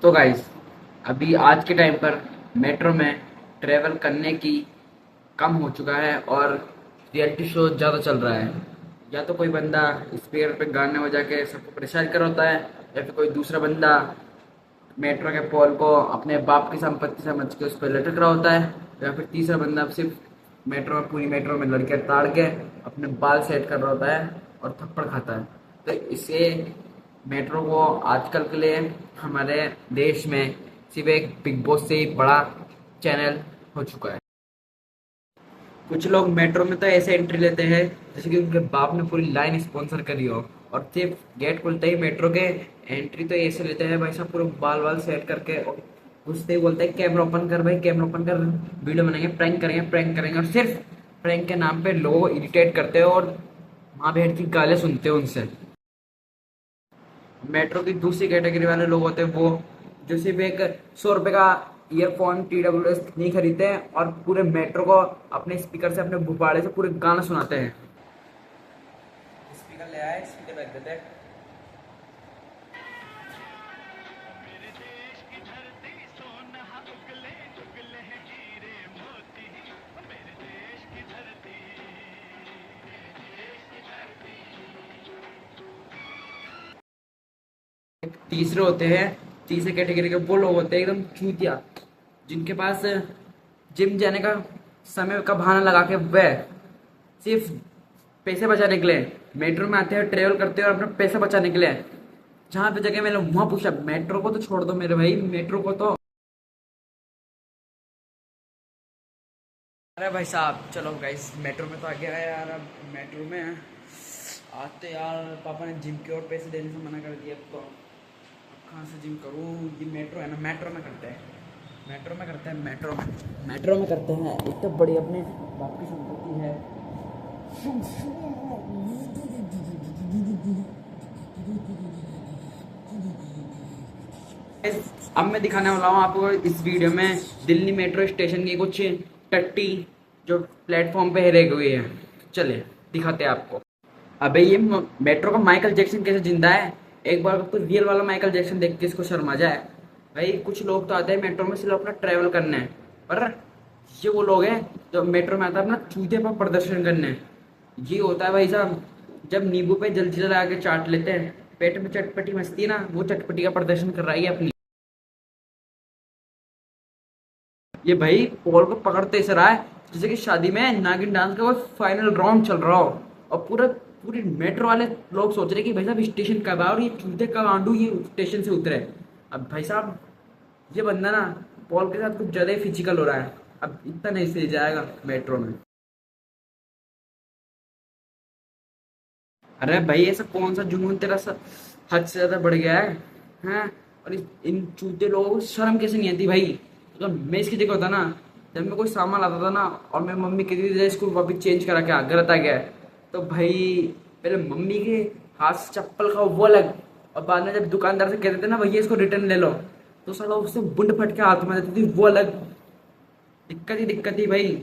तो गाइस, अभी आज के टाइम पर मेट्रो में ट्रेवल करने की कम हो चुका है और रियलिटी शो ज़्यादा चल रहा है। या तो कोई बंदा स्पीकर पे गाने बजा के सबको परेशान कर रहा होता है, या फिर कोई दूसरा बंदा मेट्रो के पोल को अपने बाप की संपत्ति समझ के उस पर लटक रहा होता है, या फिर तीसरा बंदा सिर्फ पूरी मेट्रो में लड़के ताड़ के अपने बाल सेट कर रहा होता है और थप्पड़ खाता है। तो इससे मेट्रो को आजकल के लिए हमारे देश में सिर्फ एक बिग बॉस से ही बड़ा चैनल हो चुका है। कुछ लोग मेट्रो में तो ऐसे एंट्री लेते हैं जैसे कि उनके बाप ने पूरी लाइन स्पॉन्सर करी हो, और सिर्फ गेट खुलते ही मेट्रो के एंट्री तो ऐसे लेते हैं भाई साहब, पूरे बाल वाल सेट करके, और घुसते ही बोलते हैं कैमरा ओपन कर भाई, कैमरा ओपन कर, वीडियो बनाएंगे, प्रैंक करेंगे, और सिर्फ प्रैंक के नाम पे लोगों को इरिटेट करते हो और माँ बहन की गालें सुनते हो उनसे। मेट्रो की दूसरी कैटेगरी वाले लोग होते हैं वो जो सिर्फ एक 100 रुपए का ईयरफोन TWS नहीं खरीदते हैं और पूरे मेट्रो को अपने स्पीकर से, अपने गुब्बारे से पूरे गाना सुनाते हैं। स्पीकर ले आए, स्पीकर रख देते हैं। तीसरे होते हैं, तीसरे कैटेगरी के वो लोग होते हैं एकदम चूतिया, जिनके पास जिम जाने का समय का बहाना लगा के वह सिर्फ पैसे बचाने के लिए मेट्रो में आते हैं, ट्रेवल करते हैं और अपना पैसा बचाने के लिए जहां पे जगह मैंने वहां पूछा। मेट्रो को तो छोड़ दो मेरे भाई, मेट्रो को तो, अरे भाई साहब चलो गाइस, मेट्रो में तो आ गया है यार। अब मेट्रो में आते यार पापा ने जिम की और पैसे देने से मना कर दिया, तो अब कहाँ से जिम करूँ। ये मेट्रो है ना, मेट्रो में करते हैं, मेट्रो में करते हैं, मेट्रो में करते हैं। एक तो बड़ी अपने बाप की संपत्ति है। अब मैं दिखाने वाला हूँ आपको इस वीडियो में दिल्ली मेट्रो स्टेशन की कुछ टट्टी जो प्लेटफॉर्म पे रह गई है। चले दिखाते हैं आपको। अबे ये मेट्रो का माइकल जैक्सन कैसे जिंदा है, एक बार तो रियल वाला माइकल जैक्सन देख के इसको शर्मा जाए। भाई कुछ लोग तो आते हैं मेट्रो में सिर्फ अपना ट्रैवल करने, पर ये वो लोग हैं जो मेट्रो में आता है अपना चूते पर प्रदर्शन करने। ये होता है भाई साहब, जब नींबू पे जलजीरा लगा के चाट लेते हैं, पेट में चटपटी मस्ती है ना, वो चटपटी का प्रदर्शन कर रहा है अपनी। ये भाई पोल को पकड़ते इस रहा है जैसे कि शादी में नागिन डांस का वो फाइनल राउंड चल रहा हो, और पूरी मेट्रो वाले लोग सोच रहे कि भाई साहब स्टेशन कब आए और ये चूते कब आंडू ये स्टेशन से उतरे। अब भाई साहब ये बंदा ना पॉल के साथ कुछ ज्यादा ही फिजिकल हो रहा है, अब इतना नहीं सही जाएगा मेट्रो में। अरे भाई ऐसा कौन सा जुनून तेरा हद से ज्यादा बढ़ गया है, हैं? और इन चूते लोगों को शर्म कैसे नहीं आती भाई। तो मैं इसकी जगह होता ना, जब मैं कोई सामान लाता था ना और मैं मम्मी कहती थी इसको वापस चेंज करा के आ गलत आ गया है, तो भाई पहले मम्मी के हाथ से चप्पल खाओ वो अलग, और बाद में जब दुकानदार से कहते थे ना भैया इसको रिटर्न ले लो, तो साला उससे बुंड फट के हाथ में देती थी वो अलग। दिक्कत ही भाई।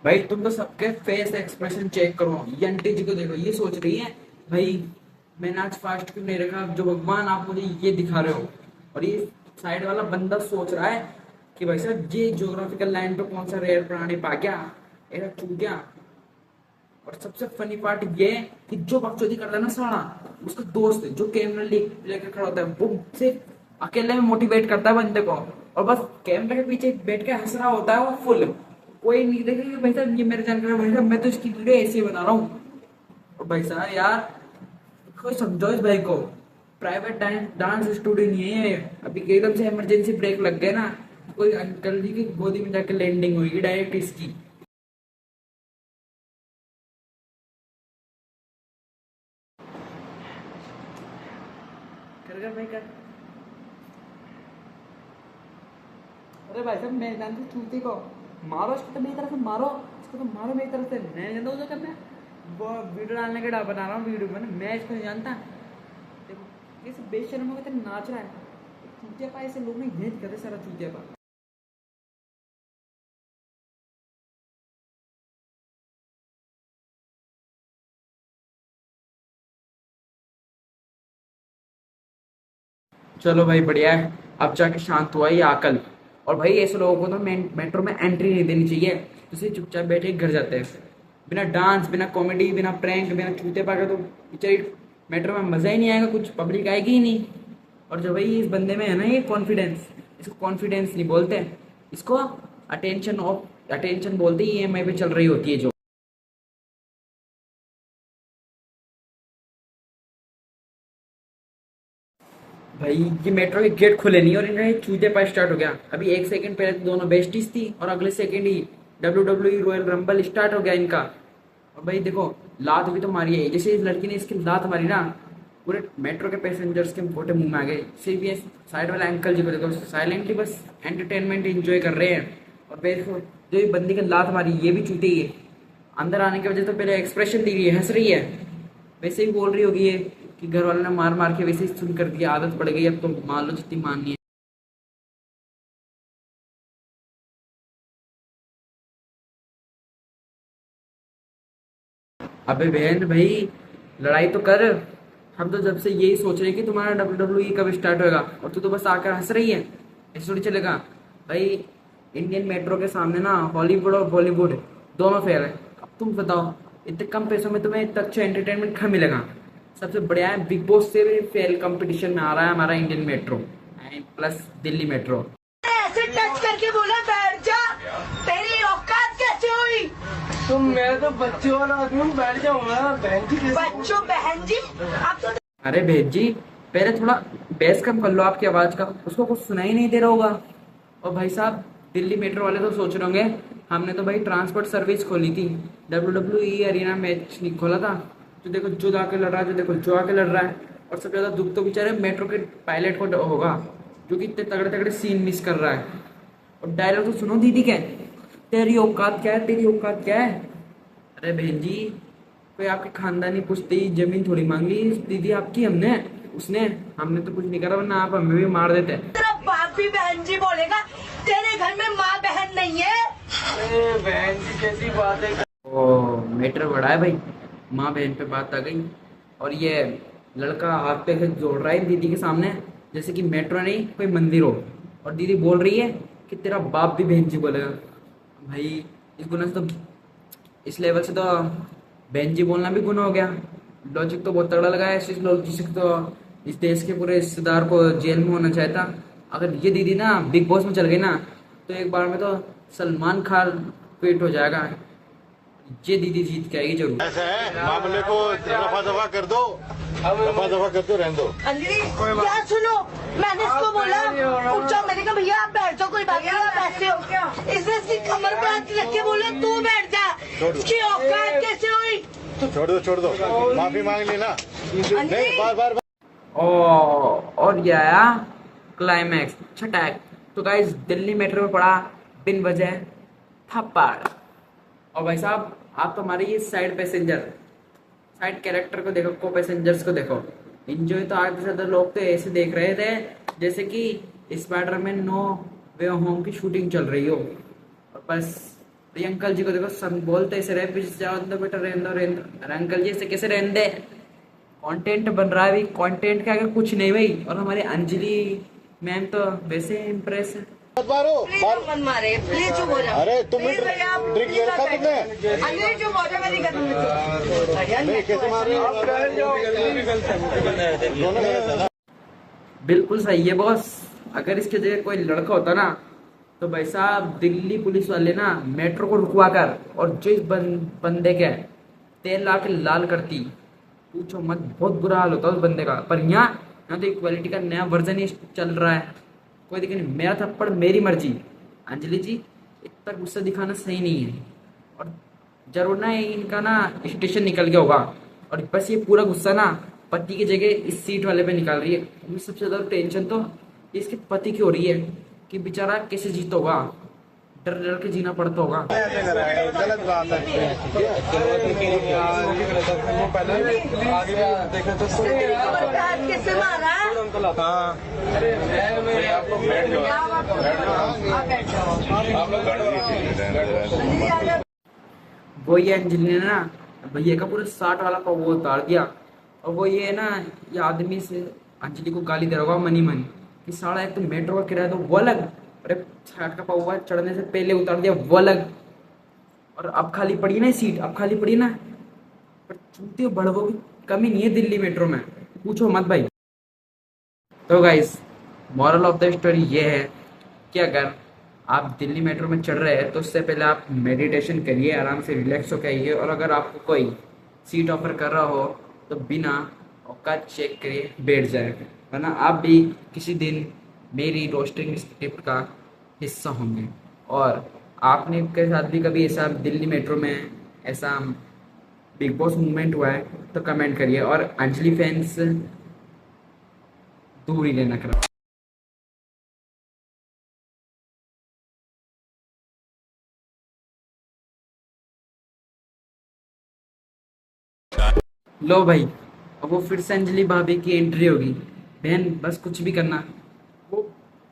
भाई तुम तो सबके फेस एक्सप्रेशन चेक करो, ये आंटी जी को देखो, ये सोच रही है भाई मैंने आज फास्ट क्यों नहीं रखा, जो भगवान आप मुझे ये दिखा रहे हो। और ये साइड वाला बंदा सोच रहा है कि भाई साहब ये ज्योग्राफिकल लाइन पे कौन सा रेयर प्राणी पा गया, ऐसा चूक गया। और सबसे फनी पार्ट ये है कि जो बकचोदी करता है ना सारा, उसका दोस्त जो कैमरा लेकर खड़ा होता है वो सिर्फ अकेले में मोटिवेट करता है बंदे को, और बस कैमरे के पीछे बैठ के हंस रहा होता है वो फुल। कोई नहीं देखेगा भाई साहब ये मेरे जानकार है, भाई साहब मैं तो इसकी वीडियो ऐसे ही बना रहा हूँ। और भाई साहब यार कोई समझो इस भाई को, प्राइवेट डांस स्टूडियो नहीं है ये। अभी एकदम से इमरजेंसी ब्रेक लग गए ना, कोई अंकल जी की गोदी में जाके लैंडिंग हुई डायरेक्ट इसकी। कर भाई कर। अरे भाई साहब मैं जानती हूँ चूती को, मारो इसको तो मेरी तरफ से मारो, इसको तो मारो मेरी तरफ से, मैं जानता हूँ जो करना है। वो वीडियो डालने के बना रहा हूँ वीडियो में, मैं इसको नहीं जानता। देखो किसी बेशर्म को नाच रहा है, चूतिया पा ऐसे लोग ने यही करते सारा चूतिया पा। चलो भाई बढ़िया है, अब जाके शांत हुआ ये आकल। और भाई ऐसे लोगों को तो मेट्रो में एंट्री नहीं देनी चाहिए, जैसे चुपचाप बैठे घर जाते हैं बिना डांस, बिना कॉमेडी, बिना प्रैंक, बिना चूते पाके, तो बेचारी मेट्रो में मजा ही नहीं आएगा, कुछ पब्लिक आएगी ही नहीं। और जो भाई इस बंदे में है ना ये कॉन्फिडेंस, इसको कॉन्फिडेंस नहीं बोलते, इसको अटेंशन बोलते ही, ईएमआई पे चल रही होती है जो। भाई ये मेट्रो के गेट खुले नहीं और इन्हें चूते पाए स्टार्ट हो गया। अभी एक सेकंड पहले तो दोनों बेस्टीज थी और अगले सेकंड ही WWE रॉयल रंबल स्टार्ट हो गया इनका। और भाई देखो, लात भी तो मारी है, जैसे इस लड़की ने इसकी लात मारी ना, पूरे मेट्रो के पैसेंजर्स के मोटे मुंह में आ गए। सिर्फ ये साइड वाले अंकल जी को देखो, साइलेंटली बस एंटरटेनमेंट एंजॉय कर रहे हैं। और फिर देखो, जो ये बंदी की लात मारी ये भी चूते ही है, अंदर आने की वजह तो पहले एक्सप्रेशन दी रही है, हंस रही है, वैसे ही बोल रही होगी ये कि घर वालों ने मार मार के वैसे ही सुन कर दिया, आदत पड़ गई, अब तो मान लो जितनी माननी है। अबे बहन भाई, लड़ाई तो कर। हम तो जब से यही सोच रहे हैं कि तुम्हारा WWE कब स्टार्ट होगा, और तू तो बस आकर हंस रही है, ऐसे थोड़ी चलेगा। भाई इंडियन मेट्रो के सामने ना हॉलीवुड और बॉलीवुड दोनों फेल है। अब तुम बताओ, इतने कम पैसों में तुम्हें इतना अच्छा एंटरटेनमेंट कहाँ मिलेगा। सबसे बढ़िया है, बिग बॉस से भी फेल कंपटीशन में आ रहा है हमारा Indian metro plus Delhi metro. ऐसे टच करके बोला बैठ जा, तेरी औकात कैसे हुई? तो मैं तो बच्चों वाला आदमी हूँ, बैठ जाऊंगा। बहन जी कैसे? बच्चों बहन जी, अब तो अरे बहन जी, पहले थोड़ा बेस कम कर लो आपकी आवाज का, उसको कुछ सुनाई नहीं दे रहा होगा। और भाई साहब, दिल्ली मेट्रो वाले तो सोच रहे होंगे हमने तो भाई ट्रांसपोर्ट सर्विस खोली थी, WWE अरीना मैच नहीं खोला था। जो देखो जो जाके लड़ रहा है, जो देखो जो आके लड़ रहा है। और सबसे ज्यादा दुख तो बेचारे मेट्रो के पायलट को होगा, जो कि इतने तगड़े तगड़े सीन मिस कर रहा है। और डायलॉग तो सुनो दीदी के, तेरी औकात क्या है, तेरी औकात क्या है। अरे बहन जी, कोई आपके खानदानी पुश्ती जमीन थोड़ी मांगी दीदी आपकी हमने, उसने, हमने तो कुछ नहीं करा, वरना आप हमें भी मार देते। तेरा बाप भी बहन जी बोलेगा, तेरे घर में माँ बहन नहीं है। अरे बहन जी कैसी बात है? ओ मैटर बड़ा है भाई, माँ बहन पे बात आ गई। और ये लड़का हाथ पे जोड़ रहा है दीदी के सामने, जैसे कि मेट्रो नहीं कोई मंदिर हो। और दीदी बोल रही है कि तेरा बाप भी बहन जी बोलेगा। भाई इस गुना से तो, इस लेवल से तो बहन जी बोलना भी गुना हो गया। लॉजिक तो बहुत तगड़ा लगा है, इस लॉजिक से तो इस देश के पूरे रिश्तेदार को जेल में होना चाहिए था। अगर ये दीदी ना बिग बॉस में चल गई ना, तो एक बार में तो सलमान खान क्विट हो जाएगा। ये दीदी जीत के आएगी जरूर। ऐसा है, मामले को रफा दफा कर दो, रहने दो। अंजलि क्या सुनो, मैंने इसको बोला उठ जाओ, मैंने कहा भैया आप बैठ जाओ, कोई बात नहीं आप बैठते हो। इसने इसकी कमर पे हाथ रख के बोला तू बैठ जा, इसकी औकात कैसे हुई? छोड़ दो, माफी मांग ली ना। नहीं, बार और ये आया क्लाइमैक्स, छटैक। तो गाइस, दिल्ली मेट्रो में पड़ा बिन वजह थप्पड़। और भाई साहब, आप तो हमारे ये साइड पैसेंजर, साइड कैरेक्टर को देखो, को पैसेंजर्स को देखो, एंजॉय तो आधे से ज्यादा लोग तो ऐसे देख रहे थे जैसे कि स्पाइडरमैन नो वे होम की शूटिंग चल रही हो। और बस ये अंकल जी को देखो, सब बोलते ऐसे रहे, पीछे जाओ अंदर बेटा, रहने दो। अरे अंकल जी ऐसे कैसे रहने दे, कंटेंट बन रहा है भाई, कंटेंट के आगे कुछ नहीं भाई। और हमारी अंजलि मैम तो वैसे इम्प्रेस है। प्लीज मत मारे, प्लीज चुप हो जाओ। अरे तुम प्लीज भैया आप ड्रिंक ले रखा तुमने? अंजलि चुप हो जाओ, मेरी कदम में कैसे मार रहे हो? बिल्कुल सही है बॉस। अगर इसके जगह कोई लड़का होता ना, तो भाई साहब दिल्ली पुलिस वाले ना मेट्रो को रुकवा कर और जिस बंदे के तेल ला के लाल करती, पूछो मत, बहुत बुरा हाल होता उस बंदे का। पर यहाँ तो इक्वालिटी का नया वर्जन ही चल रहा है, कोई दिक्कत नहीं, मेरा थप्पड़ मेरी मर्जी। अंजलि जी, इतना गुस्सा दिखाना सही नहीं है। और जरूर ना इनका ना स्टेशन निकल गया होगा, और बस ये पूरा गुस्सा ना पति की जगह इस सीट वाले पे निकाल रही है। मुझे सबसे ज्यादा टेंशन तो इसके पति की हो रही है कि बेचारा कैसे जीता होगा, डर डर के जीना पड़ता होगा। गलत बात है। किससे मारा? वो ये अंजलि ने ना भैया का पूरा 60 वाला वो उतार दिया। और वो ये ना, ये आदमी से अंजलि को गाली दे रहा होगा मनी मन कि साला एक तो मेट्रो का किराया तो वो अलग, अरे छाट का पाऊआ चढ़ने से पहले उतार दिया वो अलग, और अब खाली पड़ी ना सीट, अब खाली पड़ी ना, पर चूतिए बड़वों की कमी नहीं है दिल्ली मेट्रो में, पूछो मत भाई। तो guys moral of the story ये है कि अगर आप दिल्ली मेट्रो में चढ़ रहे हैं तो उससे पहले आप मेडिटेशन करिए, आराम से रिलैक्स होकर आइए, और अगर आपको कोई सीट ऑफर कर रहा हो तो बिना औकात चेक करिए बैठ जाए, वरना आप भी किसी दिन मेरी रोस्टिंग स्क्रिप्ट का हिस्सा होंगे। और आपने के साथ भी कभी ऐसा दिल्ली मेट्रो में ऐसा बिग बॉस मूवमेंट हुआ है तो कमेंट करिए, और अंजलि फैंस दूर ही लेना करो। लो भाई, अब वो फिर से अंजलि भाभी की एंट्री होगी। बहन बस कुछ भी करना, वो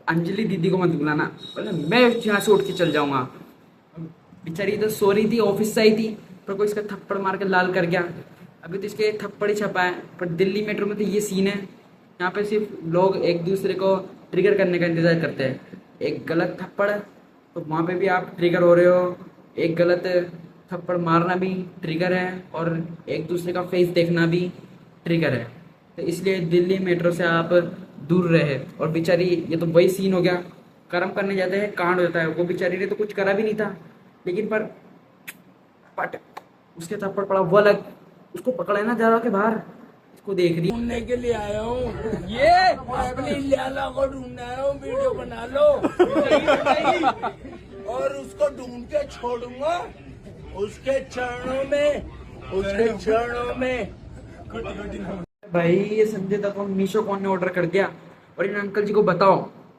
अंजलि दीदी को मत बुलाना, बोले मैं यहाँ से उठ के चल जाऊंगा। बेचारी तो सो रही थी, ऑफिस से आई थी, पर कोई इसका थप्पड़ मार के लाल कर गया। अभी तो इसके थप्पड़ ही छपा है। पर दिल्ली मेट्रो में तो ये सीन है, यहाँ पे सिर्फ लोग एक दूसरे को ट्रिगर करने का इंतजार करते हैं। एक गलत थप्पड़ तो वहाँ पे भी आप ट्रिगर हो रहे हो, एक गलत थप्पड़ मारना भी ट्रिगर है, और एक दूसरे का फेस देखना भी ट्रिगर है। तो इसलिए दिल्ली मेट्रो से आप दूर रहे। और बेचारी ये तो वही सीन हो गया, कर्म करने जाते हैं कांड होता है। वो बेचारी ने तो कुछ करा भी नहीं था, लेकिन पर पट उसके थप्पड़ पड़ा वो अलग, उसको पकड़ा है ना जरा के बाहर, इसको देख रही ढूंढने के लिए आया हूँ, ये अपनी लैला को ढूंढने आया हूँ, वीडियो बना लो और उसको ढूंढ के छोड़ूंगा उसके चरणों में। भाई ये संजय दत्त को मीशो कौन ने ऑर्डर कर दिया। और इन अंकल जी को बताओ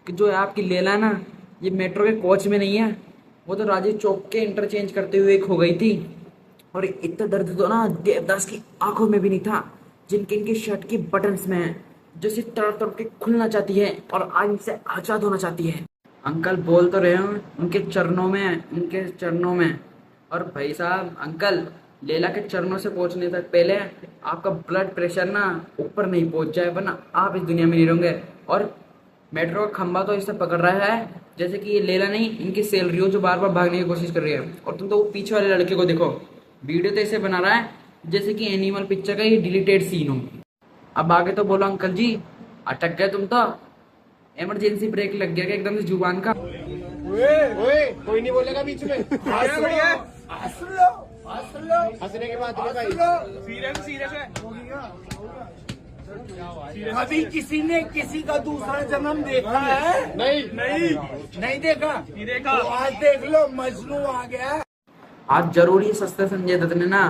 कि जो आपकी लेला है ना, ये मेट्रो के कोच में नहीं है, वो तो राजीव चौक के इंटरचेंज करते हुए खो गई थी। और इतना दर्द तो ना देवदास की आंखों में भी नहीं था, जिनके इनके शर्ट के बटन्स में है, जो सिर्फ तड़प तड़प के खुलना चाहती है और आज इनसे आजाद होना चाहती है। अंकल बोल तो रहे हो उनके चरणों में, उनके चरणों में। और भाई साहब अंकल, लेला के चरणों से पहुंचने तक पहले आपका ब्लड प्रेशर ना ऊपर नहीं पहुंच जाए, वरना आप इस दुनिया में नहीं रहेंगे। और मेट्रो का खंबा तो इससे पकड़ रहा है जैसे कि ये लेला नहीं, इनकी सैलरी हो जो बार बार भागने की कोशिश कर रही है। और तुम तो वो पीछे वाले लड़के को देखो, वीडियो तो ऐसे बना रहा है जैसे कि एनिमल पिक्चर का ये डिलीटेड सीन हो। अब आगे तो बोलो अंकल जी, अटक गए तुम तो, इमरजेंसी ब्रेक लग गया क्या एकदम से जुबान का। ओए कोई नहीं बोलेगा बीच में। हंसने के बाद कभी किसी ने किसी का दूसरा जन्म देखा है? नहीं देखा। तो आज देख लो, मजनू आ गया। आज जरूरी सस्ते संजय दत्त ने ना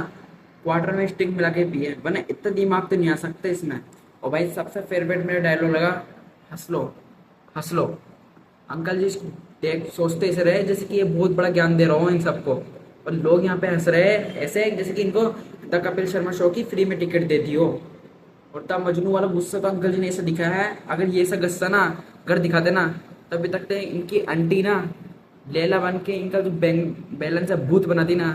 क्वार्टर में स्टिंग मिला के पिए, वरना इतना दिमाग तो नहीं आ सकता इसमें। और भाई सबसे फेवरेट मेरा डायलॉग लगा, हंस लो। अंकल जी देख सोचते ऐसे रहे जैसे कि ये बहुत बड़ा ज्ञान दे रहा हो इन सबको, और लोग यहाँ पे हंस रहे हैं ऐसे जैसे कि इनको द कपिल शर्मा शो की फ्री में टिकट दे दी हो। और तब मजनू वाला गुस्सा तो अंकल जी ने ऐसा दिखाया है, अगर ये ऐसा गुस्सा ना घर दिखाते ना, तभी तक इनकी आंटी ना लेला बन के इनका जो बैलेंस है भूत बनाती ना,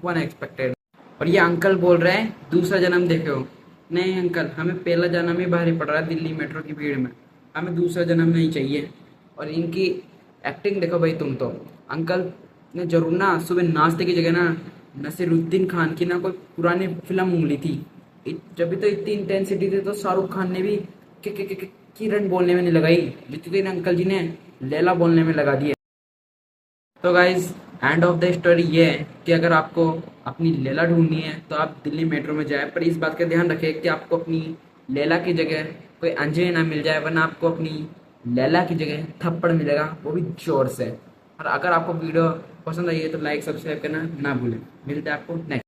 वो अनएक्सपेक्टेड। और ये अंकल बोल रहे हैं दूसरा जन्म देखे हो। नहीं अंकल, हमें पहला जन्म ही भारी पड़ रहा है दिल्ली मेट्रो की भीड़ में, हमें दूसरा जन्म नहीं चाहिए। और इनकी एक्टिंग देखो भाई, तुम तो अंकल ने जरूर ना सुबह नाश्ते की जगह ना नसीरुद्दीन खान की ना कोई पुरानी फिल्म उंगली थी। जब भी तो इतनी इंटेंसिटी थी तो शाहरुख खान ने भी किरण बोलने में नहीं लगाई, जितनी देर अंकल जी ने लैला बोलने में लगा दी है। तो guys end of the story ये है कि अगर आपको अपनी लैला ढूंढनी है तो आप दिल्ली मेट्रो में जाए, पर इस बात का ध्यान रखें कि आपको अपनी लैला की जगह कोई अंजलि ना मिल जाए, वरना आपको अपनी लैला की जगह थप्पड़ मिलेगा, वो भी जोर से। और अगर आपको वीडियो पसंद आई है तो लाइक सब्सक्राइब करना ना भूलें। मिलते हैं आपको नेक्स्ट।